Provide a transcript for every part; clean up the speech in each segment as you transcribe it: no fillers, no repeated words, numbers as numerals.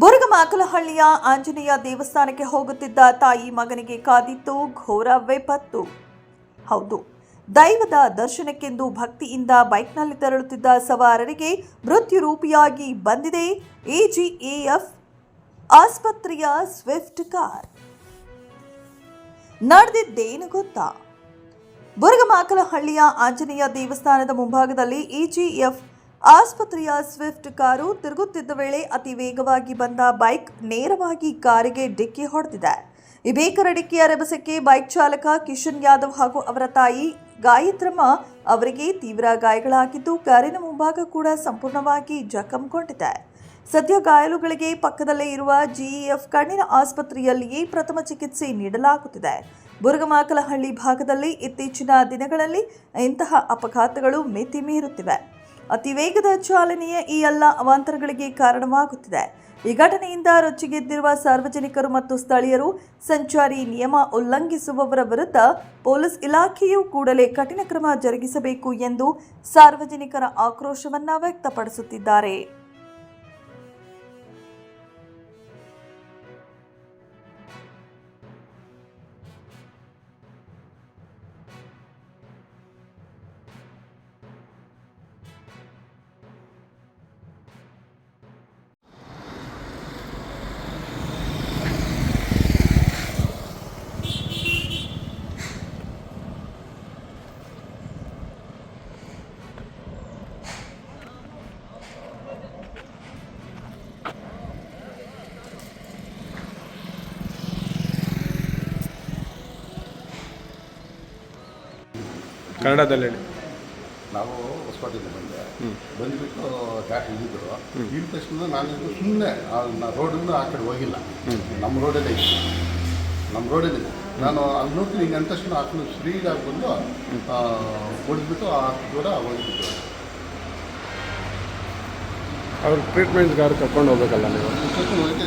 ಬುರುಗಮಾಕಲಹಳ್ಳಿಯ ಆಂಜನೇಯ ದೇವಸ್ಥಾನಕ್ಕೆ ಹೋಗುತ್ತಿದ್ದ ತಾಯಿ ಮಗನಿಗೆ ಕಾದಿತ್ತು ಘೋರ ವಿಪತ್ತು. ಹೌದು, ದೈವದ ದರ್ಶನಕ್ಕೆಂದು ಭಕ್ತಿಯಿಂದ ಬೈಕ್ನಲ್ಲಿ ತೆರಳುತ್ತಿದ್ದ ಸವಾರರಿಗೆ ಮೃತ್ಯು ರೂಪಿಯಾಗಿ ಬಂದಿದೆ ಎಜಿಎಫ್ ಆಸ್ಪತ್ರೆಯ ಸ್ವಿಫ್ಟ್ ಕಾರ್. ನಡೆದಿದ್ದೇನು ಗೊತ್ತಾ? ಬುರುಗಮಾಕಲಹಳ್ಳಿಯ ಆಂಜನೇಯ ದೇವಸ್ಥಾನದ ಮುಂಭಾಗದಲ್ಲಿ ಎಜಿಎಫ್ ಆಸ್ಪತ್ರೆಯ ಸ್ವಿಫ್ಟ್ ಕಾರು ತಿರುಗುತ್ತಿದ್ದ ವೇಳೆ ಅತಿ ವೇಗವಾಗಿ ಬಂದ ಬೈಕ್ ನೇರವಾಗಿ ಕಾರಿಗೆ ಡಿಕ್ಕಿ ಹೊಡೆದಿದೆ. ಈ ಭೀಕರ ಡಿಕ್ಕಿಯ ರಭಸಕ್ಕೆ ಬೈಕ್ ಚಾಲಕ ಕಿಶನ್ ಯಾದವ್ ಹಾಗೂ ಅವರ ತಾಯಿ ಗಾಯತ್ರಮ್ಮ ಅವರಿಗೆ ತೀವ್ರ ಗಾಯಗಳಾಗಿದ್ದು, ಕಾರಿನ ಮುಂಭಾಗ ಕೂಡ ಸಂಪೂರ್ಣವಾಗಿ ಜಖಂಗೊಂಡಿದೆ. ಸದ್ಯ ಗಾಯಾಳುಗಳಿಗೆ ಪಕ್ಕದಲ್ಲೇ ಇರುವ ಜಿಇಎಫ್ ಕಣ್ಣಿನ ಆಸ್ಪತ್ರೆಯಲ್ಲಿಯೇ ಪ್ರಥಮ ಚಿಕಿತ್ಸೆ ನೀಡಲಾಗುತ್ತಿದೆ. ಬುರುಗಮಾಕಲಹಳ್ಳಿ ಭಾಗದಲ್ಲಿ ಇತ್ತೀಚಿನ ದಿನಗಳಲ್ಲಿ ಇಂತಹ ಅಪಘಾತಗಳು ಮಿತಿ ಮೀರುತ್ತಿವೆ. ಅತಿ ವೇಗದ ಚಾಲನೆಯೇ ಈ ಎಲ್ಲ ಅವಾಂತರಗಳಿಗೆ ಕಾರಣವಾಗುತ್ತಿದೆ. ಈ ಘಟನೆಯಿಂದ ರೊಚ್ಚಿಗೆದ್ದಿರುವ ಸಾರ್ವಜನಿಕರು ಮತ್ತು ಸ್ಥಳೀಯರು ಸಂಚಾರಿ ನಿಯಮ ಉಲ್ಲಂಘಿಸುವವರ ವಿರುದ್ಧ ಪೊಲೀಸ್ ಇಲಾಖೆಯು ಕೂಡಲೇ ಕಠಿಣ ಕ್ರಮ ಜರುಗಿಸಬೇಕು ಎಂದು ಸಾರ್ವಜನಿಕರ ಆಕ್ರೋಶವನ್ನ ವ್ಯಕ್ತಪಡಿಸುತ್ತಿದ್ದಾರೆ. ಕನ್ನಡದಲ್ಲಿ ಹೇಳಿ. ನಾವು ಹೊಸಕೋಟೆಯಿಂದ ಬಂದುಬಿಟ್ಟು ಇದ್ದಿದ್ರು. ಇದ್ದ ತಕ್ಷಣ ನಾನು ಸುಮ್ಮನೆ ರೋಡಿಂದ ಆ ಕಡೆ ಹೋಗಿಲ್ಲ, ನಮ್ಮ ರೋಡಲ್ಲೇ ಇದೆ. ನಾನು ಅಲ್ಲಿ ನೋಡ್ತೀನಿ, ಹಿಂಗೆ ಅಂದ ತಕ್ಷಣ ಆ ಕಡೆ ಸ್ಪೀಡಾಗಿ ಬಂದು ಹೊಡೆದ್ಬಿಟ್ಟು ಆ ದೂರ ಹೋಗಿಬಿಟ್ಟು ಅವ್ರ ಟ್ರೀಟ್ಮೆಂಟ್ಗೆ ಅವ್ರು ಕರ್ಕೊಂಡು ಹೋಗ್ಬೇಕಲ್ಲ ನೀವು?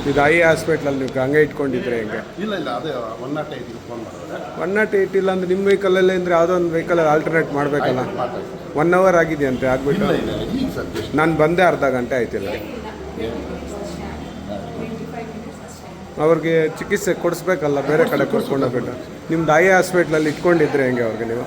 ಇದು ಐ ಹಾಸ್ಪಿಟ್ಲಲ್ಲಿ ನೀವು ಹಂಗೆ ಇಟ್ಕೊಂಡಿದ್ರೆ ಹೆಂಗೆ? ಇಲ್ಲ ಅದೇ 108 ಫೋನ್ ಮಾಡಿದ್ರೆ 108 ಇಲ್ಲ ಅಂದರೆ ನಿಮ್ಮ ವೆಹಿಕಲಲ್ಲೇ ಅಂದರೆ ಯಾವುದೋ ಒಂದು ವೆಹಿಕಲಲ್ಲಿ ಆಲ್ಟರ್ನೇಟ್ ಮಾಡಬೇಕಲ್ಲ. 1 hour ಆಗಿದೆಯಂತೆ ಆಗ್ಬಿಟ್ಟು. ನಾನು ಬಂದೆ ಅರ್ಧ ಗಂಟೆ ಆಯ್ತಿಲ್ಲ. ಅವ್ರಿಗೆ ಚಿಕಿತ್ಸೆ ಕೊಡಿಸ್ಬೇಕಲ್ಲ, ಬೇರೆ ಕಡೆ ಕರ್ಕೊಂಡು ಹೋಗ್ಬಿಟ್ಟು. ನಿಮ್ದು ಐ ಹಾಸ್ಪಿಟ್ಲಲ್ಲಿ ಇಟ್ಕೊಂಡಿದ್ರೆ ಹೆಂಗೆ ಅವ್ರಿಗೆ ನೀವು?